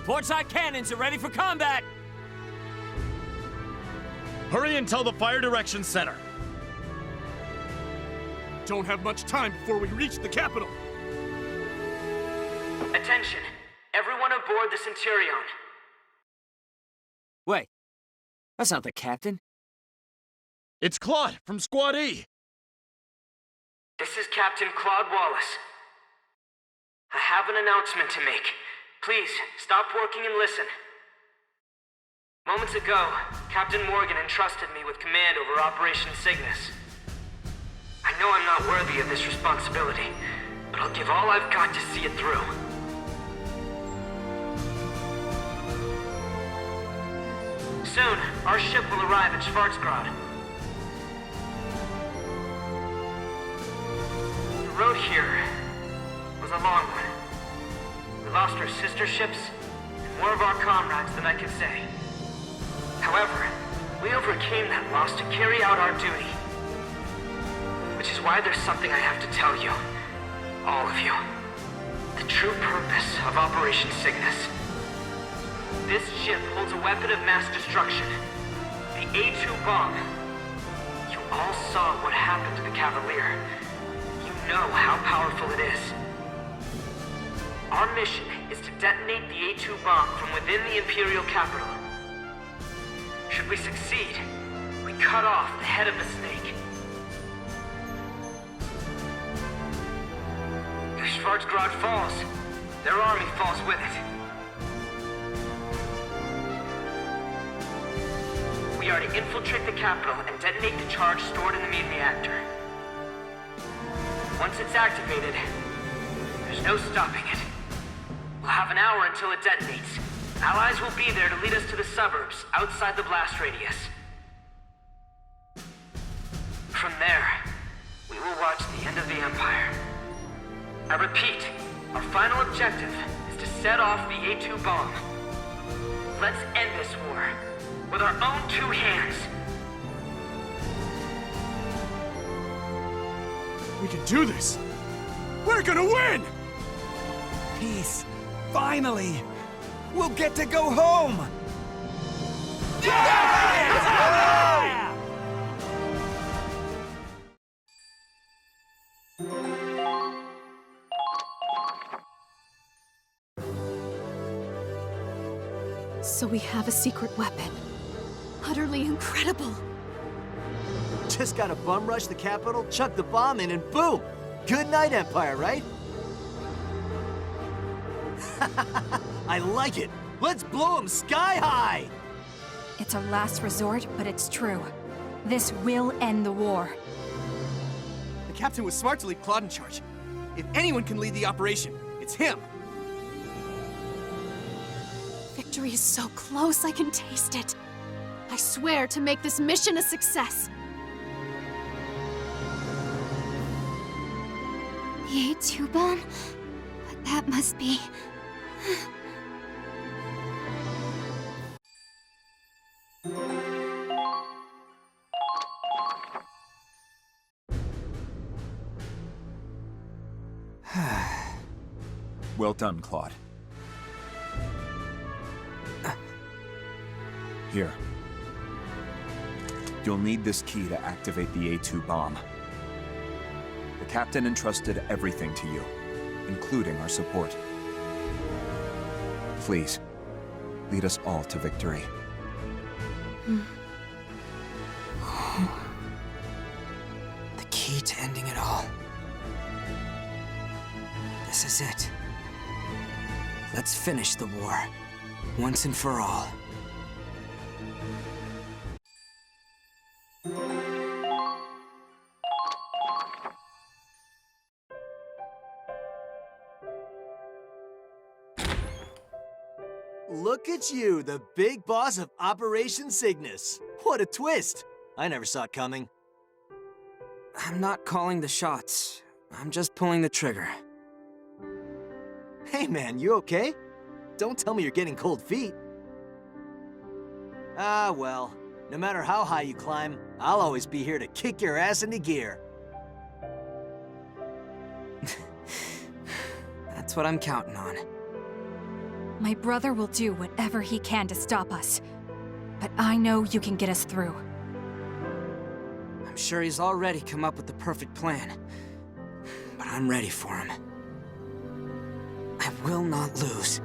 The portside cannons are ready for combat! Hurry and tell the Fire Direction Center. Don't have much time before we reach the capital. Attention! Everyone aboard the Centurion. Wait, that's not the captain. It's Claude from Squad E. This is Captain Claude Wallace. I have an announcement to make. Please, stop working and listen. Moments ago, Captain Morgan entrusted me with command over Operation Cygnus. I know I'm not worthy of this responsibility, but I'll give all I've got to see it through. Soon, our ship will arrive at Schwarzgrad. The road here was a long one. We lost our sister ships and more of our comrades than I can say. However, we overcame that loss to carry out our duty. Which is why there's something I have to tell you. All of you. The true purpose of Operation Cygnus. This ship holds a weapon of mass destruction. The A2 bomb. You all saw what happened to the Cavalier. You know how powerful it is. Our mission is to detonate the A2 bomb from within the Imperial capital. Should we succeed, we cut off the head of the snake. If Schwarzgrad falls, their army falls with it. We are to infiltrate the capital and detonate the charge stored in the main reactor. Once it's activated, there's no stopping it. We'll have an hour until it detonates. Allies will be there to lead us to the suburbs outside the blast radius. From there, we will watch the end of the Empire. I repeat, our final objective is to set off the A2 bomb. Let's end this war with our own two hands. We can do this. We're gonna win! Peace. Finally! We'll get to go home! So we have a secret weapon. Utterly incredible. Just gotta bum rush the capital, chuck the bomb in, and boom! Good night, Empire, right? I like it! Let's blow them sky high! It's our last resort, but it's true. This will end the war. The captain was smart to leave Claude in charge. If anyone can lead the operation, it's him. Victory is so close, I can taste it. I swear to make this mission a success. The A2 bomb? But that must be... Well done, Claude. Here. You'll need this key to activate the A2 bomb. The captain entrusted everything to you, including our support. Please, lead us all to victory. The key to ending it all. This is it. Let's finish the war, once and for all. Look at you, the big boss of Operation Cygnus. What a twist! I never saw it coming. I'm not calling the shots. I'm just pulling the trigger. Hey man, you okay? Don't tell me you're getting cold feet. Ah, well, no matter how high you climb, I'll always be here to kick your ass into gear. That's what I'm counting on. My brother will do whatever he can to stop us. But I know you can get us through. I'm sure he's already come up with the perfect plan. But I'm ready for him. I will not lose.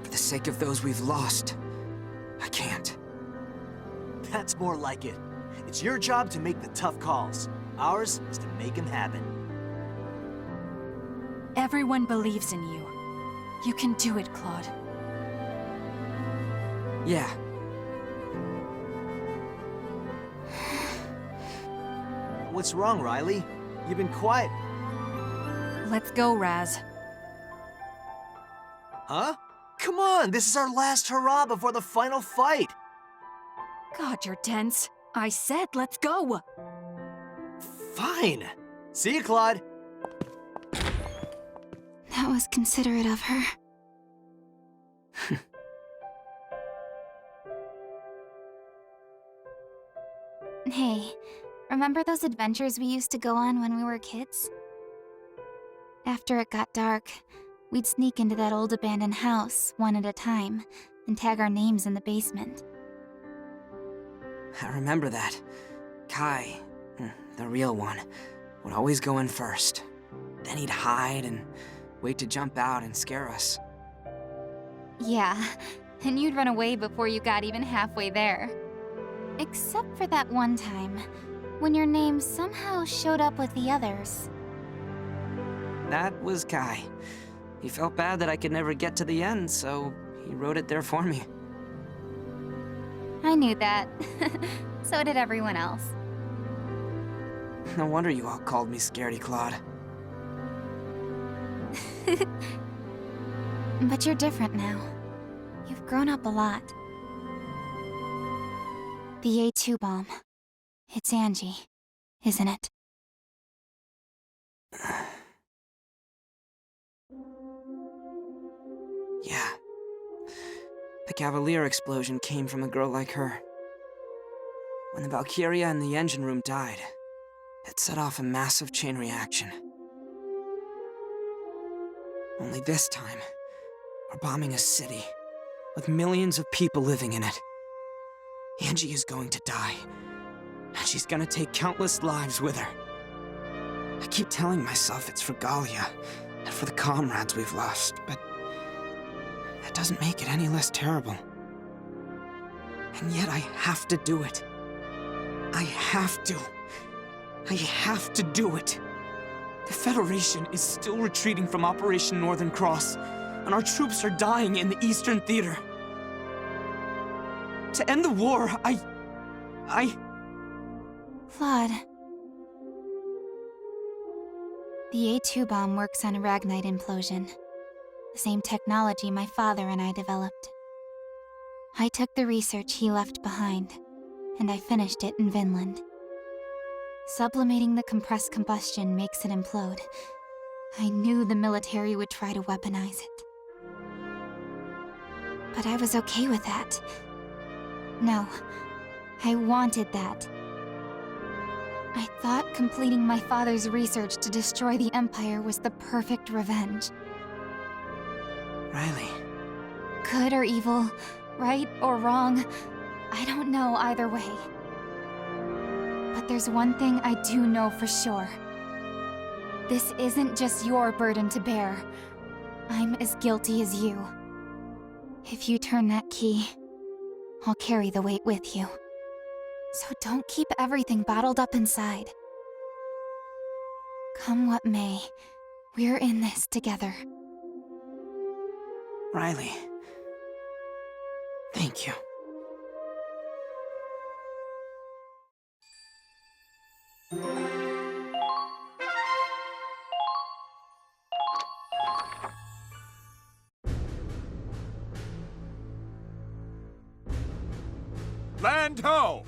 For the sake of those we've lost, I can't. That's more like it. It's your job to make the tough calls. Ours is to make them happen. Everyone believes in you. You can do it, Claude. Yeah. What's wrong, Riley? You've been quiet. Let's go, Raz. Huh? Come on, this is our last hurrah before the final fight. God, you're tense. I said let's go. Fine. See you, Claude. That was considerate of her. Hey, remember those adventures we used to go on when we were kids? After it got dark, we'd sneak into that old abandoned house, one at a time, and tag our names in the basement. I remember that. Kai, the real one, would always go in first. Then he'd hide and wait to jump out and scare us. Yeah, and you'd run away before you got even halfway there. Except for that one time, when your name somehow showed up with the others. That was Kai. He felt bad that I could never get to the end, so he wrote it there for me. I knew that. So did everyone else. No wonder you all called me Scaredy Claude. But you're different now. You've grown up a lot. The A2 bomb. It's Angie, isn't it? Yeah. The Cavalier explosion came from a girl like her. When the Valkyria in the engine room died, it set off a massive chain reaction. Only this time, we're bombing a city with millions of people living in it. Angie is going to die, and she's gonna take countless lives with her. I keep telling myself it's for Galia and for the comrades we've lost, but that doesn't make it any less terrible. And yet I have to do it. I have to. I have to do it. The Federation is still retreating from Operation Northern Cross, and our troops are dying in the Eastern Theater. To end the war, Claude. The A2 bomb works on aragonite implosion. The same technology my father and I developed. I took the research he left behind, and I finished it in Vinland. Sublimating the compressed combustion makes it implode. I knew the military would try to weaponize it. But I was okay with that. No, I wanted that. I thought completing my father's research to destroy the Empire was the perfect revenge. Riley. Good or evil, right or wrong, I don't know either way. But there's one thing I do know for sure. This isn't just your burden to bear. I'm as guilty as you. If you turn that key, I'll carry the weight with you. So don't keep everything bottled up inside. Come what may, we're in this together. Riley. Thank you. Land ho!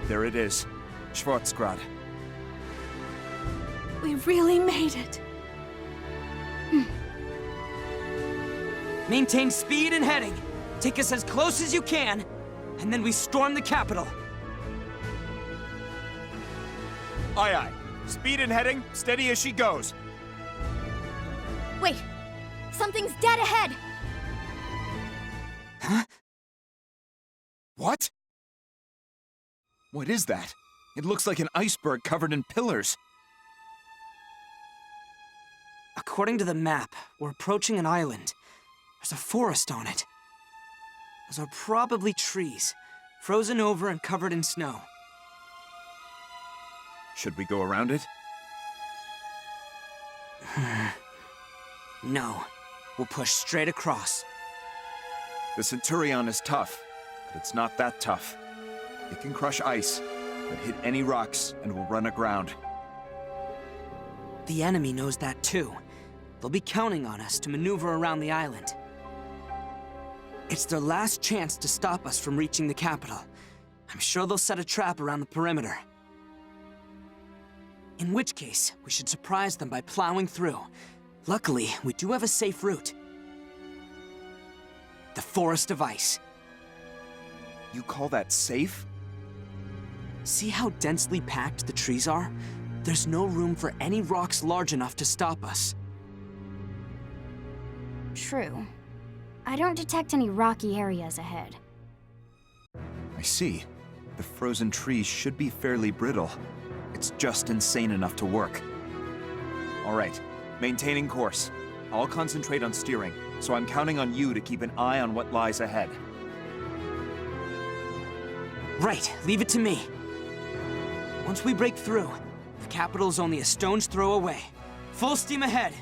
There it is. Schwarzgrad. We really made it. Maintain speed and heading. Take us as close as you can, and then we storm the capital. Aye aye. Speed and heading, steady as she goes. Wait! Something's dead ahead! Huh? What? What is that? It looks like an iceberg covered in pillars. According to the map, we're approaching an island. There's a forest on it. Those are probably trees, frozen over and covered in snow. Should we go around it? No. We'll push straight across. The Centurion is tough, but it's not that tough. It can crush ice, but hit any rocks and will run aground. The enemy knows that too. They'll be counting on us to maneuver around the island. It's their last chance to stop us from reaching the capital. I'm sure they'll set a trap around the perimeter. In which case, we should surprise them by plowing through. Luckily, we do have a safe route. The Forest of Ice. You call that safe? See how densely packed the trees are? There's no room for any rocks large enough to stop us. True. I don't detect any rocky areas ahead. I see. The frozen trees should be fairly brittle. It's just insane enough to work. All right, maintaining course. I'll concentrate on steering, so I'm counting on you to keep an eye on what lies ahead. Right, leave it to me. Once we break through, the capital's only a stone's throw away. Full steam ahead!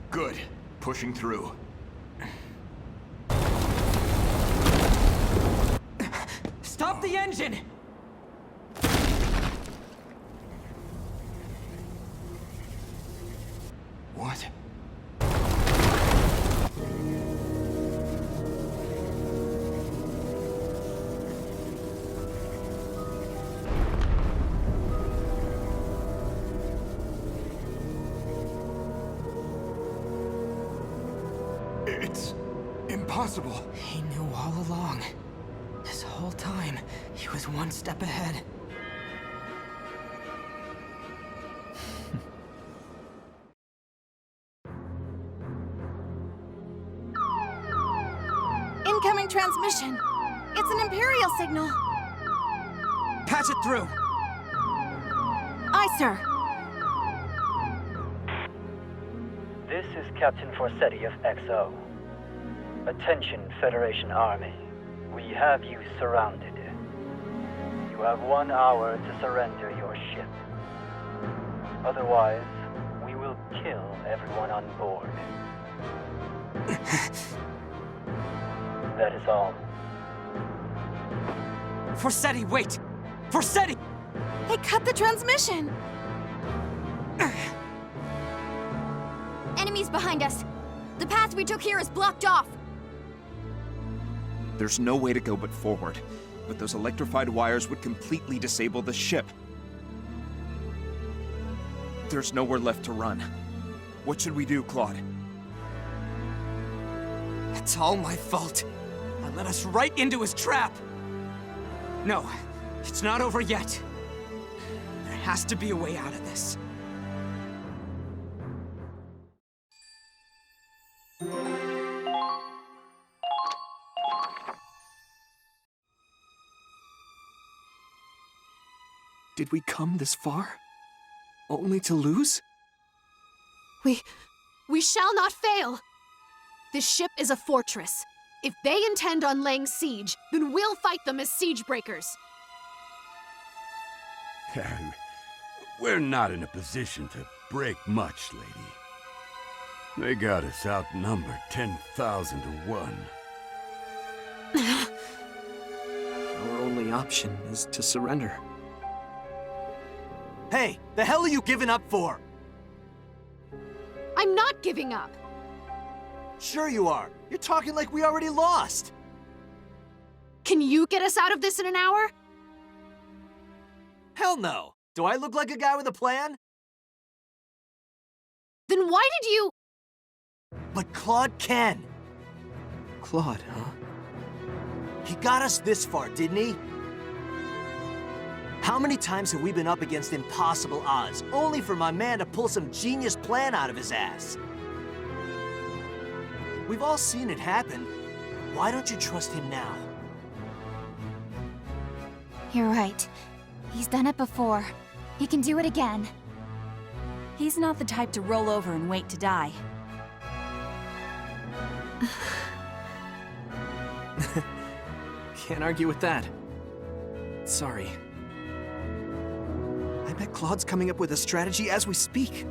Good. Pushing through. Stop the engine! What? It's impossible. He knew all along. This whole time, he was one step ahead. Incoming transmission! It's an Imperial signal! Patch it through! Aye, sir! This is Captain Forseti of XO. Attention, Federation Army. We have you surrounded. You have 1 hour to surrender your ship. Otherwise, we will kill everyone on board. That is all. Forseti, wait! Forseti! They cut the transmission! Enemies behind us! The path we took here is blocked off! There's no way to go but forward, but those electrified wires would completely disable the ship. There's nowhere left to run. What should we do, Claude? It's all my fault. I led us right into his trap. No, it's not over yet. There has to be a way out of this. Did we come this far? Only to lose? We shall not fail! This ship is a fortress. If they intend on laying siege, then we'll fight them as siege breakers. We're not in a position to break much, lady. They got us outnumbered 10,000 to 1. Our only option is to surrender. Hey, the hell are you giving up for? I'm not giving up. Sure you are. You're talking like we already lost. Can you get us out of this in an hour? Hell no. Do I look like a guy with a plan? Then why did you... But Claude can. Claude, huh? He got us this far, didn't he? How many times have we been up against impossible odds, only for my man to pull some genius plan out of his ass? We've all seen it happen. Why don't you trust him now? You're right. He's done it before. He can do it again. He's not the type to roll over and wait to die. Can't argue with that. Sorry. I bet Claude's coming up with a strategy as we speak.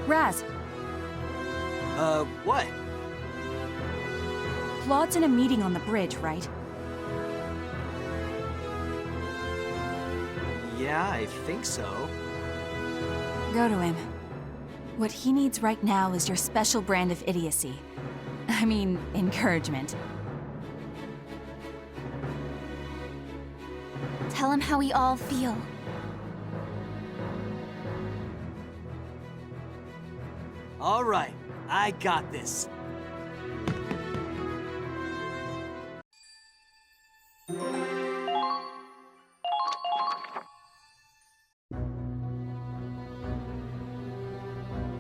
Raz, What? Claude's in a meeting on the bridge, right? Yeah, I think so. Go to him. What he needs right now is your special brand of idiocy. I mean, encouragement. Tell him how we all feel. All right, I got this.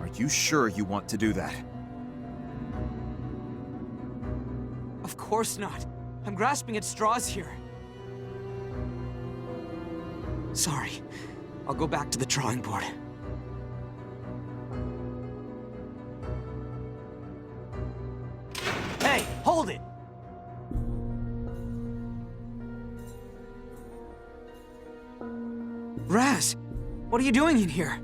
Are you sure you want to do that? Of course not. I'm grasping at straws here. Sorry. I'll go back to the drawing board. Hey, hold it! Raz! What are you doing in here?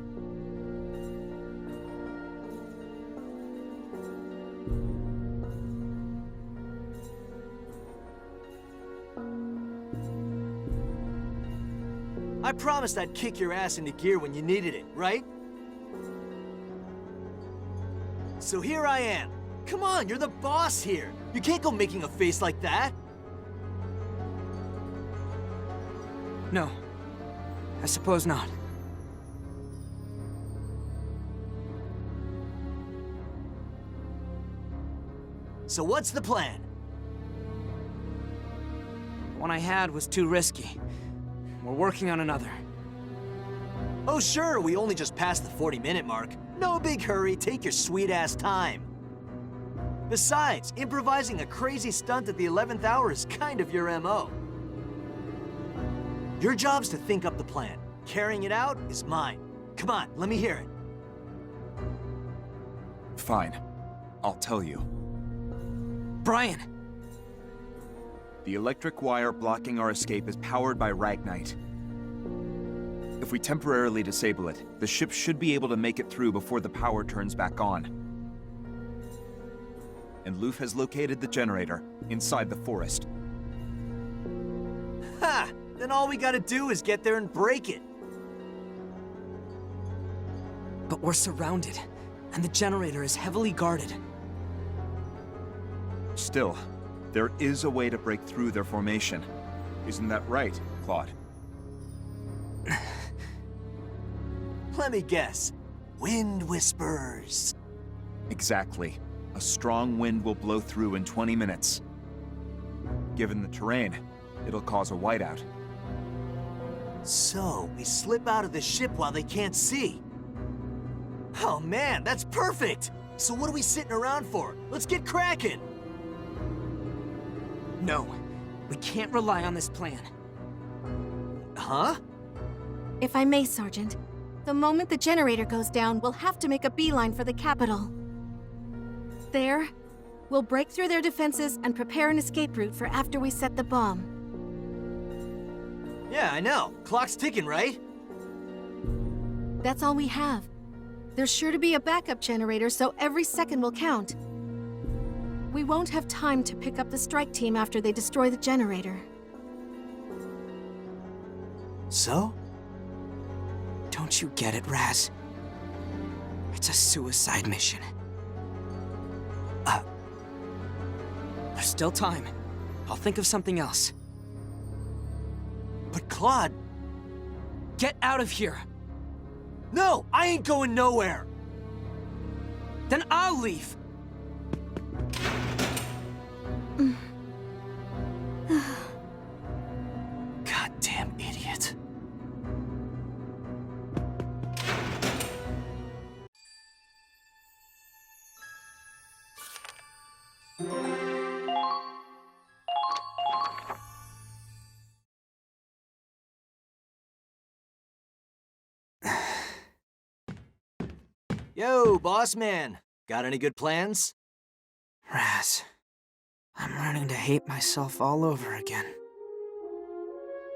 I promised I'd kick your ass into gear when you needed it, right? So here I am. Come on, you're the boss here. You can't go making a face like that. No. I suppose not. So what's the plan? The one I had was too risky. We're working on another. Oh sure, we only just passed the 40-minute mark. No big hurry, take your sweet-ass time. Besides, improvising a crazy stunt at the 11th hour is kind of your MO. Your job's to think up the plan. Carrying it out is mine. Come on, let me hear it. Fine. I'll tell you. Brian! The electric wire blocking our escape is powered by Ragnite. If we temporarily disable it, the ship should be able to make it through before the power turns back on. And Loof has located the generator inside the forest. Ha! Then all we gotta do is get there and break it. But we're surrounded, and the generator is heavily guarded. Still, there is a way to break through their formation. Isn't that right, Claude? Let me guess. Wind whispers. Exactly. A strong wind will blow through in 20 minutes. Given the terrain, it'll cause a whiteout. So, we slip out of the ship while they can't see. Oh man, that's perfect! So what are we sitting around for? Let's get cracking! No. We can't rely on this plan. Huh? If I may, Sergeant, the moment the generator goes down, we'll have to make a beeline for the capital. There, we'll break through their defenses and prepare an escape route for after we set the bomb. Yeah, I know. Clock's ticking, right? That's all we have. There's sure to be a backup generator, so every second will count. We won't have time to pick up the strike team after they destroy the generator. So? Don't you get it, Raz? It's a suicide mission. There's still time. I'll think of something else. But Claude... Get out of here! No! I ain't going nowhere! Then I'll leave! Yo, boss man. Got any good plans? Raz, I'm learning to hate myself all over again.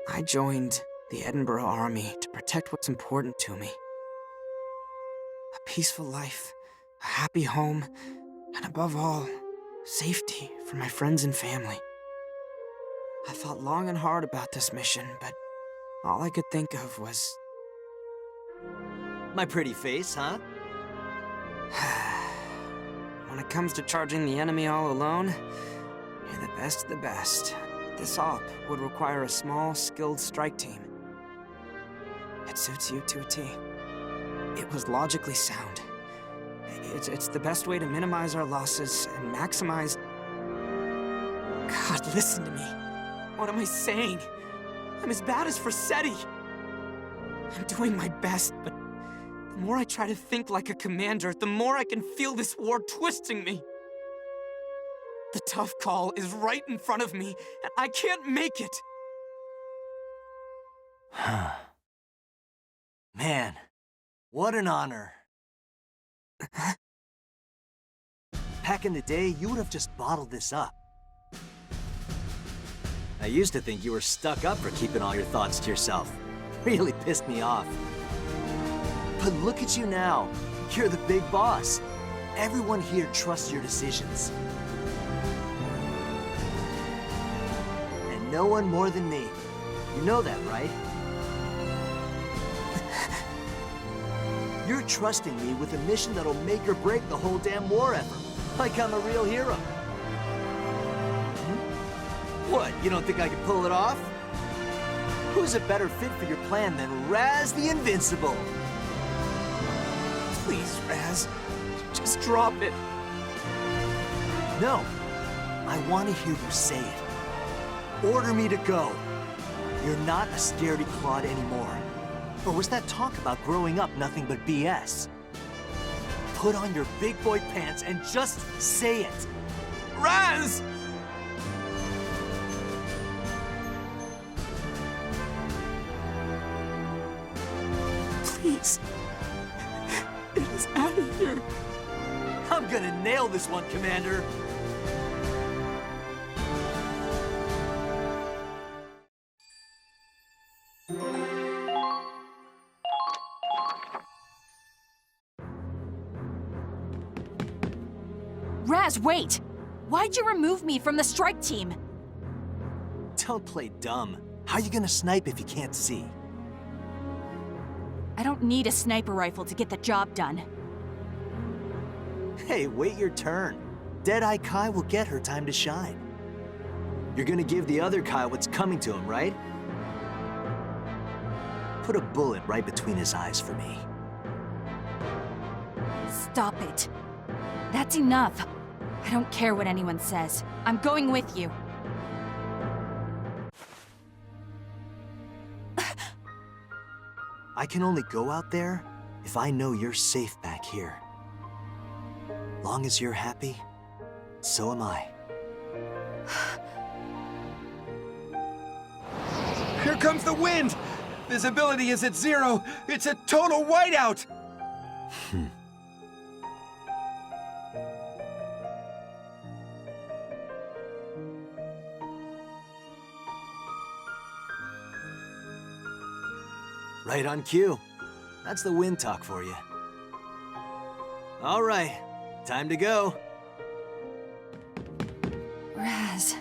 I joined the Edinburgh Army to protect what's important to me. A peaceful life, a happy home, and above all, safety for my friends and family. I thought long and hard about this mission, but all I could think of was... My pretty face, huh? When it comes to charging the enemy all alone, you're the best of the best. This op would require a small, skilled strike team. It suits you to a T. It was logically sound. It's the best way to minimize our losses and maximize... God, listen to me. What am I saying? I'm as bad as Forseti. I'm doing my best, but the more I try to think like a commander, the more I can feel this war twisting me. The tough call is right in front of me, and I can't make it. Man, what an honor. Back in the day, you would have just bottled this up. I used to think you were stuck up for keeping all your thoughts to yourself. Really pissed me off. But look at you now. You're the big boss. Everyone here trusts your decisions. And no one more than me. You know that, right? You're trusting me with a mission that'll make or break the whole damn war effort. Like I'm a real hero. What, you don't think I can pull it off? Who's a better fit for your plan than Raz the Invincible? Please, Raz, just drop it. No, I want to hear you say it. Order me to go. You're not a scaredy clod anymore. Or was that talk about growing up nothing but BS? Put on your big boy pants and just say it. Raz! Please. Get us out of here. I'm gonna nail this one, Commander. Raz, wait! Why'd you remove me from the strike team? Don't play dumb. How you gonna snipe if you can't see? I don't need a sniper rifle to get the job done. Hey, wait your turn. Deadeye Kai will get her time to shine. You're gonna give the other Kai what's coming to him, right? Put a bullet right between his eyes for me. Stop it. That's enough. I don't care what anyone says. I'm going with you. I can only go out there if I know you're safe back here. Long as you're happy, so am I. Here comes the wind! Visibility is at 0. It's a total whiteout! Right on cue. That's the wind talk for you. All right, time to go. Raz.